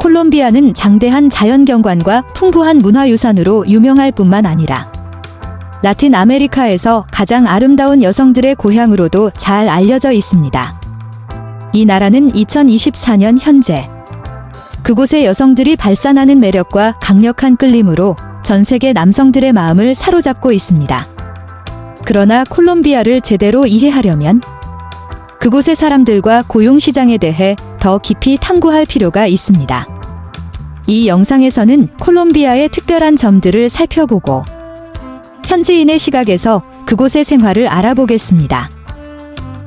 콜롬비아는 장대한 자연경관과 풍부한 문화유산으로 유명할 뿐만 아니라 라틴 아메리카에서 가장 아름다운 여성들의 고향으로도 잘 알려져 있습니다. 이 나라는 2024년 현재 그곳의 여성들이 발산하는 매력과 강력한 끌림으로 전 세계 남성들의 마음을 사로잡고 있습니다. 그러나 콜롬비아를 제대로 이해하려면 그곳의 사람들과 고용시장에 대해 더 깊이 탐구할 필요가 있습니다. 이 영상에서는 콜롬비아의 특별한 점들을 살펴보고 현지인의 시각에서 그곳의 생활을 알아보겠습니다.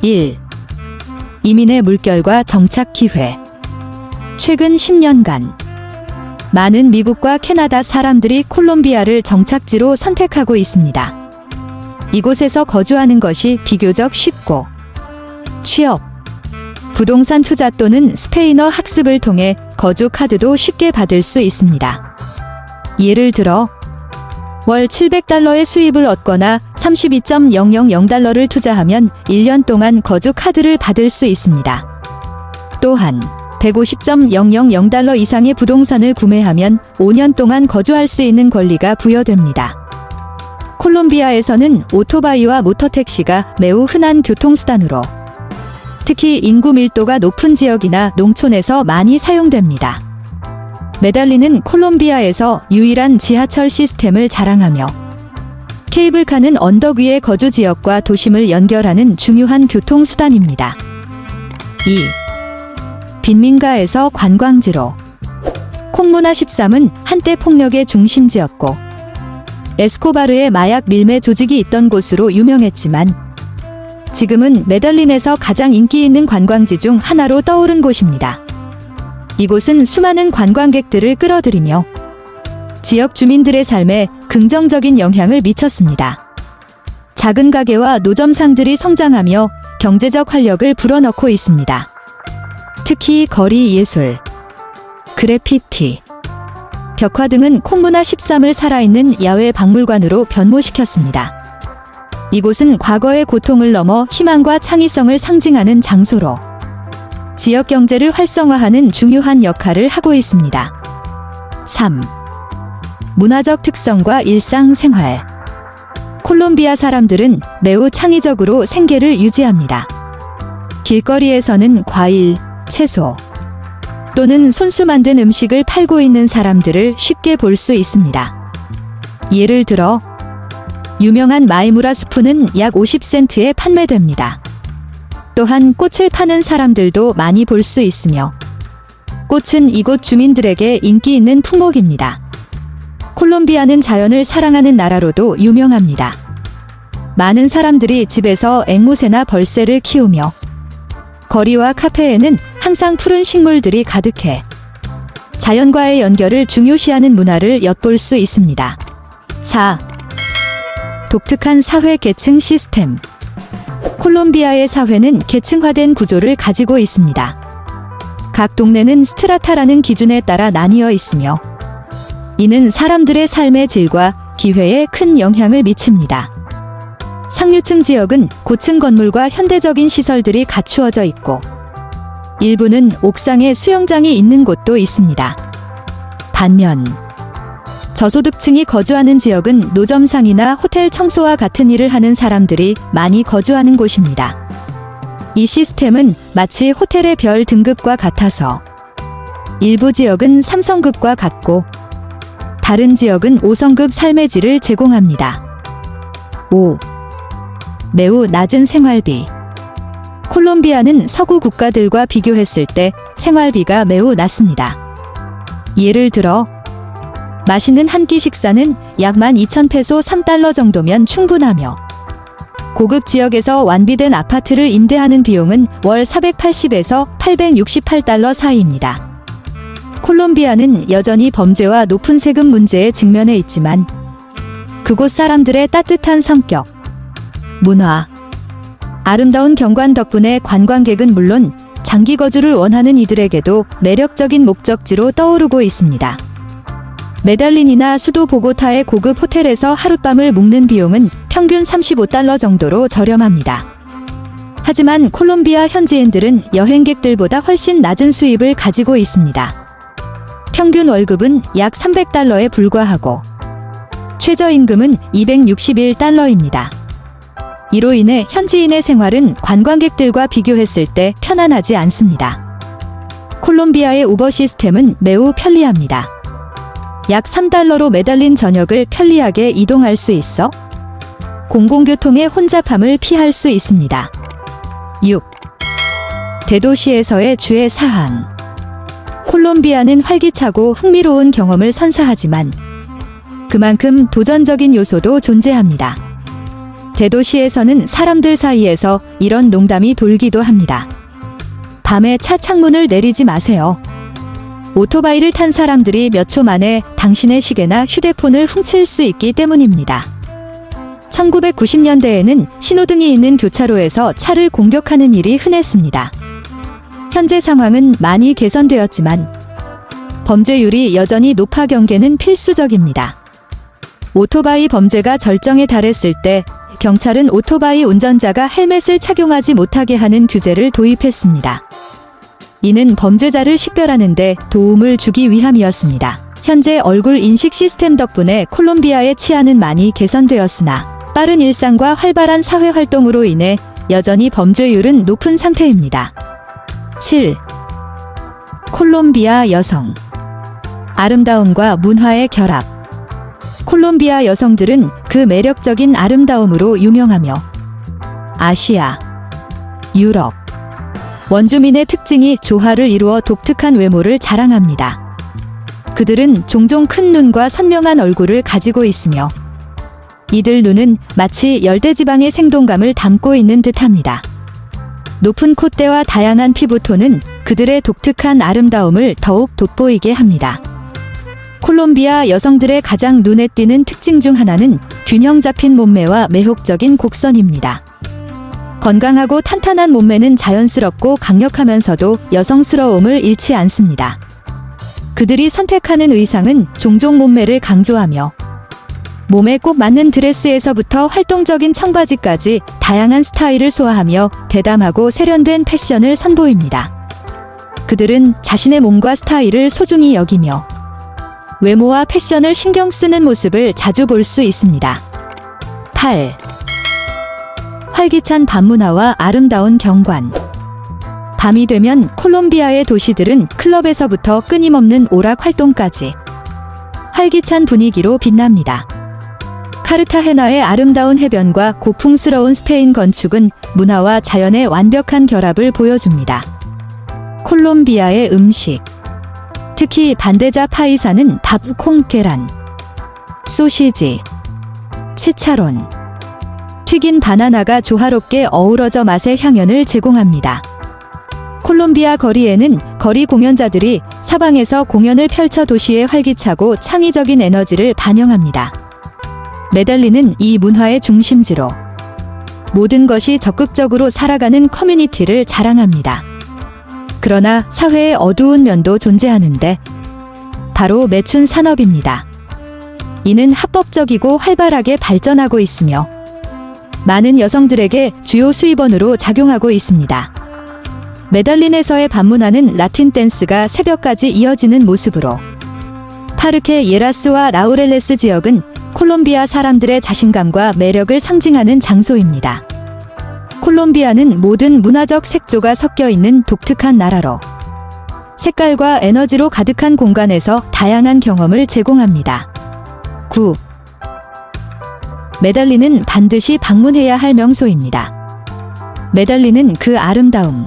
1. 이민의 물결과 정착 기회. 최근 10년간 많은 미국과 캐나다 사람들이 콜롬비아를 정착지로 선택하고 있습니다. 이곳에서 거주하는 것이 비교적 쉽고 취업, 부동산 투자 또는 스페인어 학습을 통해 거주 카드도 쉽게 받을 수 있습니다. 예를 들어 월 $700의 수입을 얻거나 $32.000를 투자하면 1년 동안 거주 카드를 받을 수 있습니다. 또한 $150.000 이상의 부동산을 구매하면 5년 동안 거주할 수 있는 권리가 부여됩니다. 콜롬비아에서는 오토바이와 모터택시가 매우 흔한 교통수단으로 특히 인구 밀도가 높은 지역이나 농촌에서 많이 사용됩니다. 메달리는 콜롬비아에서 유일한 지하철 시스템을 자랑하며 케이블카는 언덕 위의 거주 지역과 도심을 연결하는 중요한 교통수단입니다. 2. 빈민가에서 관광지로. 콩무나 13은 한때 폭력의 중심지였고 에스코바르의 마약 밀매 조직이 있던 곳으로 유명했지만 지금은 메달린에서 가장 인기 있는 관광지 중 하나로 떠오른 곳입니다. 이곳은 수많은 관광객들을 끌어들이며 지역 주민들의 삶에 긍정적인 영향을 미쳤습니다. 작은 가게와 노점상들이 성장하며 경제적 활력을 불어넣고 있습니다. 특히 거리 예술, 그래피티, 벽화 등은 콩무나 13을 살아있는 야외 박물관으로 변모시켰습니다. 이곳은 과거의 고통을 넘어 희망과 창의성을 상징하는 장소로 지역 경제를 활성화하는 중요한 역할을 하고 있습니다. 3. 문화적 특성과 일상생활. 콜롬비아 사람들은 매우 창의적으로 생계를 유지합니다. 길거리에서는 과일, 채소 또는 손수 만든 음식을 팔고 있는 사람들을 쉽게 볼 수 있습니다. 예를 들어 유명한 마이무라 수프는 약 50센트에 판매됩니다. 또한 꽃을 파는 사람들도 많이 볼 수 있으며 꽃은 이곳 주민들에게 인기 있는 품목입니다. 콜롬비아는 자연을 사랑하는 나라로도 유명합니다. 많은 사람들이 집에서 앵무새나 벌새를 키우며 거리와 카페에는 항상 푸른 식물들이 가득해 자연과의 연결을 중요시하는 문화를 엿볼 수 있습니다. 4. 독특한 사회 계층 시스템. 콜롬비아의 사회는 계층화된 구조를 가지고 있습니다. 각 동네는 스트라타라는 기준에 따라 나뉘어 있으며 이는 사람들의 삶의 질과 기회에 큰 영향을 미칩니다. 상류층 지역은 고층 건물과 현대적인 시설들이 갖추어져 있고 일부는 옥상에 수영장이 있는 곳도 있습니다. 반면 저소득층이 거주하는 지역은 노점상이나 호텔 청소와 같은 일을 하는 사람들이 많이 거주하는 곳입니다. 이 시스템은 마치 호텔의 별 등급과 같아서 일부 지역은 3성급과 같고 다른 지역은 5성급 삶의 질을 제공합니다. 5. 매우 낮은 생활비. 콜롬비아는 서구 국가들과 비교했을 때 생활비가 매우 낮습니다. 예를 들어 맛있는 한 끼 식사는 약 12,000페소 $3 정도면 충분하며 고급 지역에서 완비된 아파트를 임대하는 비용은 월 $480에서 $868 사이입니다. 콜롬비아는 여전히 범죄와 높은 세금 문제에 직면해 있지만 그곳 사람들의 따뜻한 성격, 문화, 아름다운 경관 덕분에 관광객은 물론 장기 거주를 원하는 이들에게도 매력적인 목적지로 떠오르고 있습니다. 메달린이나 수도 보고타의 고급 호텔에서 하룻밤을 묵는 비용은 평균 $35 정도로 저렴합니다. 하지만 콜롬비아 현지인들은 여행객들보다 훨씬 낮은 수입을 가지고 있습니다. 평균 월급은 약 300달러에 불과하고 최저임금은 261달러입니다. 이로 인해 현지인의 생활은 관광객들과 비교했을 때 편안하지 않습니다. 콜롬비아의 우버 시스템은 매우 편리합니다. 약 3달러로 매달린 저녁을 편리하게 이동할 수 있어 공공교통의 혼잡함을 피할 수 있습니다. 6. 대도시에서의 주의 사항. 콜롬비아는 활기차고 흥미로운 경험을 선사하지만 그만큼 도전적인 요소도 존재합니다. 대도시에서는 사람들 사이에서 이런 농담이 돌기도 합니다. 밤에 차 창문을 내리지 마세요. 오토바이를 탄 사람들이 몇 초 만에 당신의 시계나 휴대폰을 훔칠 수 있기 때문입니다. 1990년대에는 신호등이 있는 교차로에서 차를 공격하는 일이 흔했습니다. 현재 상황은 많이 개선되었지만 범죄율이 여전히 높아 경계는 필수적입니다. 오토바이 범죄가 절정에 달했을 때 경찰은 오토바이 운전자가 헬멧을 착용하지 못하게 하는 규제를 도입했습니다. 이는 범죄자를 식별하는 데 도움을 주기 위함이었습니다. 현재 얼굴 인식 시스템 덕분에 콜롬비아의 치안은 많이 개선되었으나 빠른 일상과 활발한 사회 활동으로 인해 여전히 범죄율은 높은 상태입니다. 7. 콜롬비아 여성. 아름다움과 문화의 결합. 콜롬비아 여성들은 그 매력적인 아름다움으로 유명하며 아시아, 유럽, 원주민의 특징이 조화를 이루어 독특한 외모를 자랑합니다. 그들은 종종 큰 눈과 선명한 얼굴을 가지고 있으며 이들 눈은 마치 열대지방의 생동감을 담고 있는 듯합니다. 높은 콧대와 다양한 피부톤은 그들의 독특한 아름다움을 더욱 돋보이게 합니다. 콜롬비아 여성들의 가장 눈에 띄는 특징 중 하나는 균형 잡힌 몸매와 매혹적인 곡선입니다. 건강하고 탄탄한 몸매는 자연스럽고 강력하면서도 여성스러움을 잃지 않습니다. 그들이 선택하는 의상은 종종 몸매를 강조하며 몸에 꼭 맞는 드레스에서부터 활동적인 청바지까지 다양한 스타일을 소화하며 대담하고 세련된 패션을 선보입니다. 그들은 자신의 몸과 스타일을 소중히 여기며 외모와 패션을 신경 쓰는 모습을 자주 볼 수 있습니다. 8. 활기찬 밤문화와 아름다운 경관. 밤이 되면 콜롬비아의 도시들은 클럽에서부터 끊임없는 오락 활동까지 활기찬 분위기로 빛납니다. 카르타헤나의 아름다운 해변과 고풍스러운 스페인 건축은 문화와 자연의 완벽한 결합을 보여줍니다. 콜롬비아의 음식. 특히 반데자 파이사는 밥, 콩, 계란, 소시지, 치차론, 튀긴 바나나가 조화롭게 어우러져 맛의 향연을 제공합니다. 콜롬비아 거리에는 거리 공연자들이 사방에서 공연을 펼쳐 도시의 활기차고 창의적인 에너지를 반영합니다. 메달리는 이 문화의 중심지로 모든 것이 적극적으로 살아가는 커뮤니티를 자랑합니다. 그러나 사회의 어두운 면도 존재하는데 바로 매춘 산업입니다. 이는 합법적이고 활발하게 발전하고 있으며 많은 여성들에게 주요 수입원으로 작용하고 있습니다. 메달린에서의 밤문화는 라틴 댄스가 새벽까지 이어지는 모습으로 파르케 예라스와 라우렐레스 지역은 콜롬비아 사람들의 자신감과 매력을 상징하는 장소입니다. 콜롬비아는 모든 문화적 색조가 섞여 있는 독특한 나라로 색깔과 에너지로 가득한 공간에서 다양한 경험을 제공합니다. 9. 메달리는 반드시 방문해야 할 명소입니다. 메달리는 그 아름다움,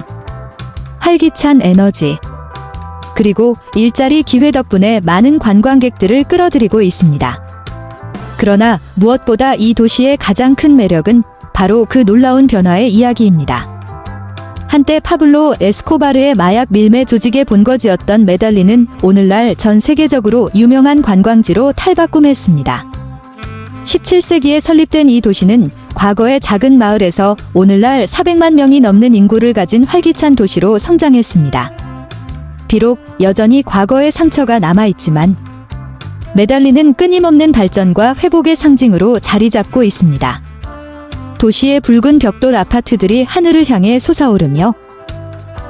활기찬 에너지, 그리고 일자리 기회 덕분에 많은 관광객들을 끌어들이고 있습니다. 그러나 무엇보다 이 도시의 가장 큰 매력은 바로 그 놀라운 변화의 이야기입니다. 한때 파블로 에스코바르의 마약 밀매 조직의 본거지였던 메달리는 오늘날 전 세계적으로 유명한 관광지로 탈바꿈했습니다. 17세기에 설립된 이 도시는 과거의 작은 마을에서 오늘날 400만 명이 넘는 인구를 가진 활기찬 도시로 성장했습니다. 비록 여전히 과거의 상처가 남아있지만 메달리는 끊임없는 발전과 회복의 상징으로 자리 잡고 있습니다. 도시의 붉은 벽돌 아파트들이 하늘을 향해 솟아오르며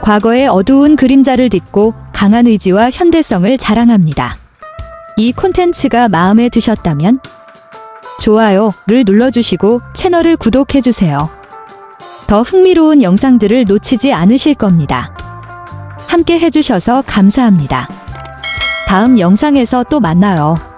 과거의 어두운 그림자를 딛고 강한 의지와 현대성을 자랑합니다. 이 콘텐츠가 마음에 드셨다면 좋아요를 눌러주시고 채널을 구독해주세요. 더 흥미로운 영상들을 놓치지 않으실 겁니다. 함께 해주셔서 감사합니다. 다음 영상에서 또 만나요.